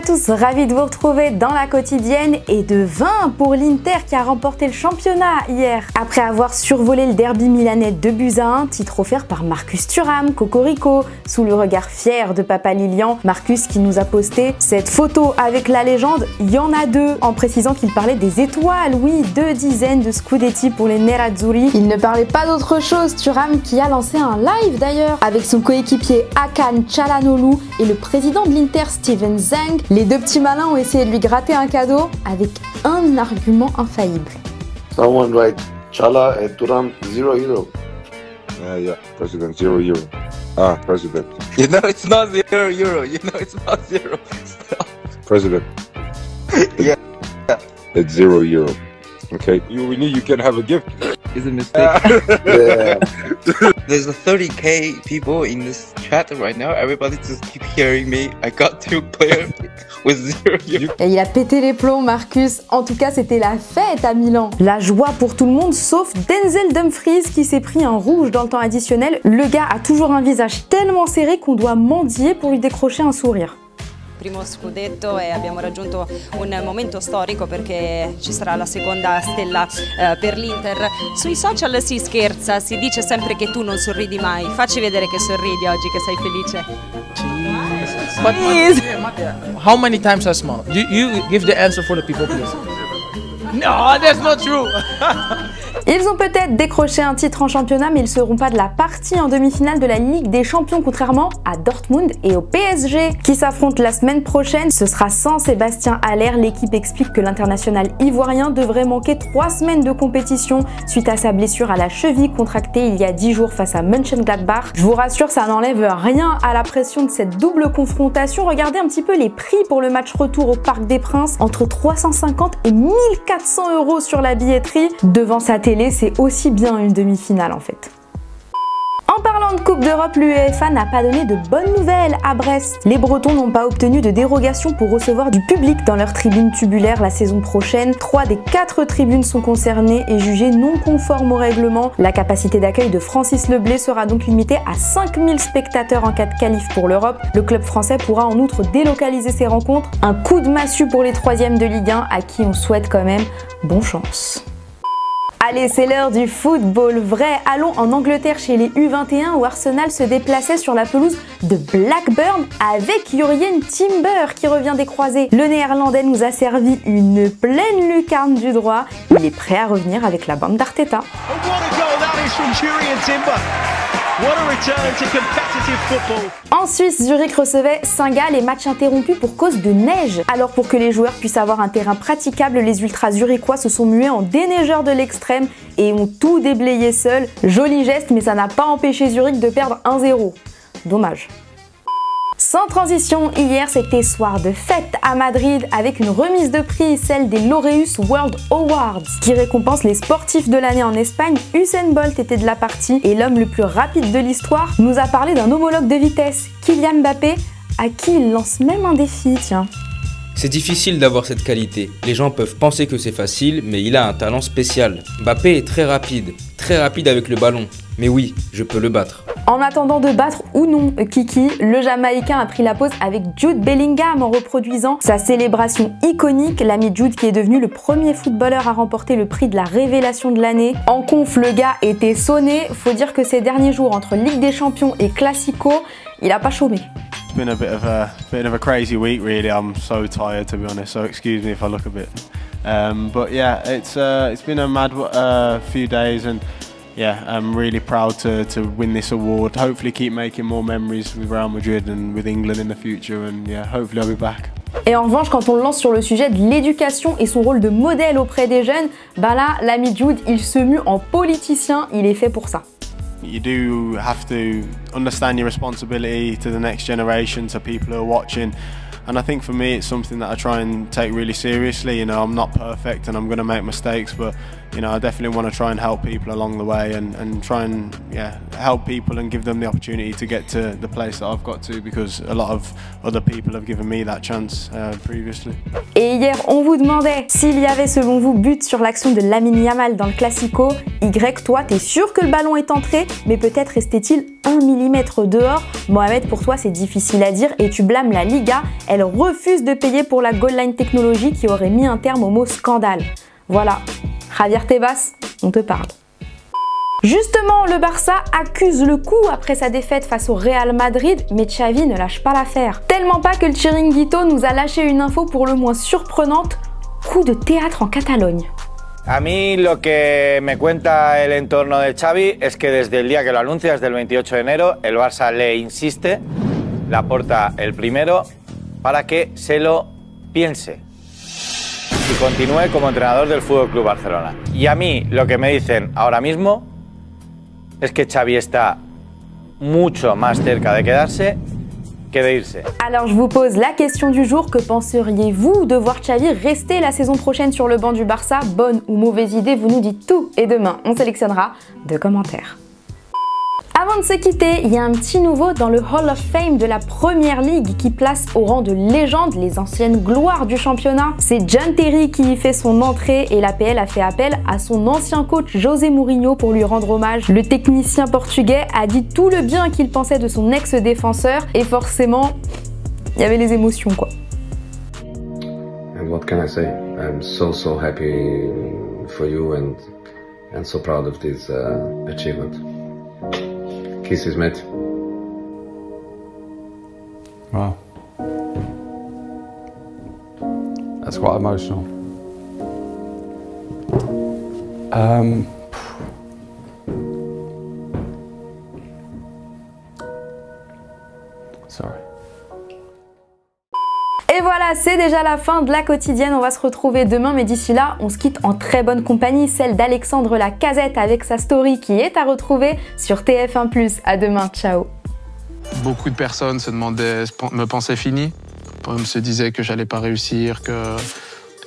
à tous, ravi de vous retrouver dans la quotidienne et de 20 pour l'Inter qui a remporté le championnat hier. Après avoir survolé le derby milanais 2-1, titre offert par Marcus Thuram, Cocorico, sous le regard fier de Papa Lilian. Marcus qui nous a posté cette photo avec la légende, il y en a deux, en précisant qu'il parlait des étoiles, oui, 2 dizaines de Scudetti pour les Nerazzurri. Il ne parlait pas d'autre chose, Thuram qui a lancé un live d'ailleurs avec son coéquipier Hakan Çalhanoğlu et le président de l'Inter Steven Zeng. Les deux petits malins ont essayé de lui gratter un cadeau avec un argument infaillible. Someone write Chala and Thuram €0. Yeah, President €0. Ah, President. You know it's not €0. You know it's not zero. President. Yeah. It's €0. Okay. We knew you can have a gift. It's a mistake. Yeah. There's a 30k people in this chat right now. Everybody just keep hearing me. I got 2 players with €0. Et il a pété les plombs, Marcus. En tout cas, c'était la fête à Milan. La joie pour tout le monde, sauf Denzel Dumfries qui s'est pris un rouge dans le temps additionnel. Le gars a toujours un visage tellement serré qu'on doit mendier pour lui décrocher un sourire. Primo scudetto e abbiamo raggiunto un momento storico perché ci sarà la seconda stella per l'Inter. Sui social si scherza, si dice sempre che tu non sorridi mai. Facci vedere che sorridi oggi, che sei felice. But how many times I smile? You give the answer for the people, please. No, that's not true. Ils ont peut-être décroché un titre en championnat, mais ils ne seront pas de la partie en demi-finale de la Ligue des Champions, contrairement à Dortmund et au PSG, qui s'affrontent la semaine prochaine. Ce sera sans Sébastien Haller. L'équipe explique que l'international ivoirien devrait manquer 3 semaines de compétition suite à sa blessure à la cheville contractée il y a 10 jours face à Mönchengladbach. Je vous rassure, ça n'enlève rien à la pression de cette double confrontation. Regardez un petit peu les prix pour le match retour au Parc des Princes, entre 350 et 1400 € sur la billetterie. Devant sa télé, c'est aussi bien une demi-finale en fait. En parlant de Coupe d'Europe, l'UEFA n'a pas donné de bonnes nouvelles à Brest. Les Bretons n'ont pas obtenu de dérogation pour recevoir du public dans leurs tribunes tubulaires la saison prochaine. 3 des 4 tribunes sont concernées et jugées non conformes au règlement. La capacité d'accueil de Francis Leblay sera donc limitée à 5000 spectateurs en cas de qualif pour l'Europe. Le club français pourra en outre délocaliser ses rencontres. Un coup de massue pour les 3e de Ligue 1 à qui on souhaite quand même bonne chance. Allez, c'est l'heure du football vrai. Allons en Angleterre chez les U21 où Arsenal se déplaçait sur la pelouse de Blackburn avec Jurrien Timber qui revient des croisés. Le néerlandais nous a servi une pleine lucarne du droit. Il est prêt à revenir avec la bande d'Arteta. En Suisse, Zurich recevait Saint-Gall et match interrompu pour cause de neige. Alors pour que les joueurs puissent avoir un terrain praticable, les ultras zurichois se sont mués en déneigeurs de l'extrême et ont tout déblayé seuls. Joli geste, mais ça n'a pas empêché Zurich de perdre 1-0. Dommage. Sans transition, hier c'était soir de fête à Madrid avec une remise de prix, celle des Laureus World Awards, qui récompense les sportifs de l'année en Espagne. Usain Bolt était de la partie et l'homme le plus rapide de l'histoire nous a parlé d'un homologue de vitesse, Kylian Mbappé, à qui il lance même un défi, tiens. C'est difficile d'avoir cette qualité. Les gens peuvent penser que c'est facile, mais il a un talent spécial. Mbappé est très rapide avec le ballon. Mais oui, je peux le battre. En attendant de battre ou non Kiki, le Jamaïcain a pris la pause avec Jude Bellingham en reproduisant sa célébration iconique. L'ami Jude qui est devenu le premier footballeur à remporter le prix de la révélation de l'année. En conf, le gars était sonné. Faut dire que ces derniers jours entre Ligue des Champions et Classico, il a pas chômé. It's been a bit of a crazy week really. I'm so tired to be honest, so excuse me if I look a bit. But yeah, it's been a mad few days and yeah, I'm really proud to win this award. Hopefully keep making more memories with Real Madrid and with England in the future and yeah, hopefully I'll be back. Et en revanche, quand on le lance sur le sujet de l'éducation et son rôle de modèle auprès des jeunes, bah là, l'ami Jude, il se mue en politicien, il est fait pour ça. You do have to understand your responsibility to the next generation, to people who are watching. And I think for me it's something that I try and take really seriously. You know, I'm not perfect and I'm going to make mistakes, but you know, I definitely want to try and help people along the way and try and help people and give them the opportunity to get to the place that I've got to, because a lot of other people have given me that chance previously. Et hier, on vous demandait s'il y avait selon vous but sur l'action de Lamine Yamal dans le Classico. Y, toi, t'es sûr que le ballon est entré, mais peut-être restait-il 1 mm dehors. Mohamed, pour toi, c'est difficile à dire et tu blâmes la Liga. elle refuse de payer pour la goal line technologie qui aurait mis un terme au mot scandale. Voilà, Javier Tebas, on te parle. Justement, le Barça accuse le coup après sa défaite face au Real Madrid, mais Xavi ne lâche pas l'affaire. Tellement pas que le Chiringuito nous a lâché une info pour le moins surprenante, coup de théâtre en Catalogne. A mí lo que me cuenta el entorno de Xavi es que desde el día que lo anuncia, desde el 28 de enero, el Barça le insiste, Laporta el primero, para que se lo piense y continúe como entrenador del FC Barcelona. Y a mí lo que me dicen ahora mismo es que Xavi está mucho más cerca de quedarse que de irse. Alors je vous pose la question du jour, que penseriez-vous de voir Xavi rester la saison prochaine sur le banc du Barça? Bonne ou mauvaise idée, vous nous dites tout et demain on sélectionnera 2 commentaires. Avant de se quitter, il y a un petit nouveau dans le Hall of Fame de la Première Ligue qui place au rang de légende les anciennes gloires du championnat. C'est John Terry qui y fait son entrée et l'APL a fait appel à son ancien coach José Mourinho pour lui rendre hommage. Le technicien portugais a dit tout le bien qu'il pensait de son ex-défenseur et forcément, il y avait les émotions quoi. And what can I say? I'm so happy for you and so proud of this achievement. Kisses, mate. Wow. That's quite emotional. Sorry. Et voilà, c'est déjà la fin de la quotidienne. On va se retrouver demain, mais d'ici là, on se quitte en très bonne compagnie, celle d'Alexandre Lacazette avec sa story qui est à retrouver sur TF1+. À demain, ciao. Beaucoup de personnes me pensaient fini, me se disaient que j'allais pas réussir, que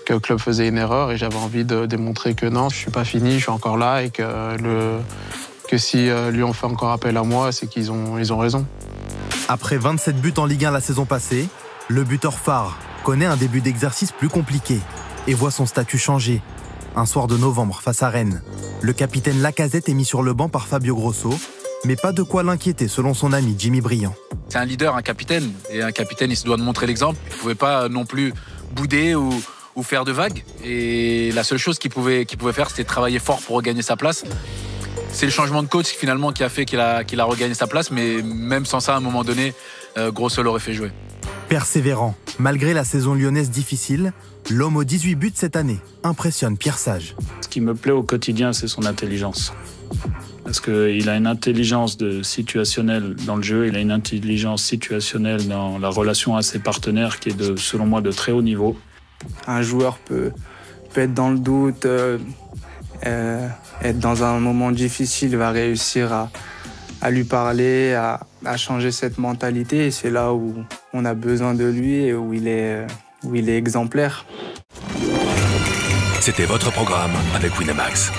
le club faisait une erreur, et j'avais envie de démontrer que non, je suis pas fini, je suis encore là, et que si Lyon fait encore appel à moi, c'est qu'ils ont raison. Après 27 buts en Ligue 1 la saison passée, le buteur phare connaît un début d'exercice plus compliqué et voit son statut changer. Un soir de novembre face à Rennes, le capitaine Lacazette est mis sur le banc par Fabio Grosso, mais pas de quoi l'inquiéter selon son ami Jimmy Briand. C'est un leader, un capitaine, et un capitaine il se doit de montrer l'exemple. Il ne pouvait pas non plus bouder ou faire de vagues, et la seule chose qu'il pouvait faire c'était travailler fort pour regagner sa place. C'est le changement de coach finalement qui a fait qu'il a regagné sa place, mais même sans ça à un moment donné, Grosso l'aurait fait jouer. Persévérant, malgré la saison lyonnaise difficile, l'homme aux 18 buts cette année impressionne Pierre Sage. Ce qui me plaît au quotidien, c'est son intelligence. Parce qu'il a une intelligence situationnelle dans le jeu, il a une intelligence situationnelle dans la relation à ses partenaires qui est, selon moi, de très haut niveau. Un joueur peut être dans le doute, être dans un moment difficile, va réussir à lui parler, à changer cette mentalité. Et c'est là où on a besoin de lui et où il est exemplaire. C'était votre programme avec Winamax.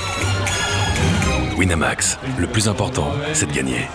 Winamax, le plus important, c'est de gagner.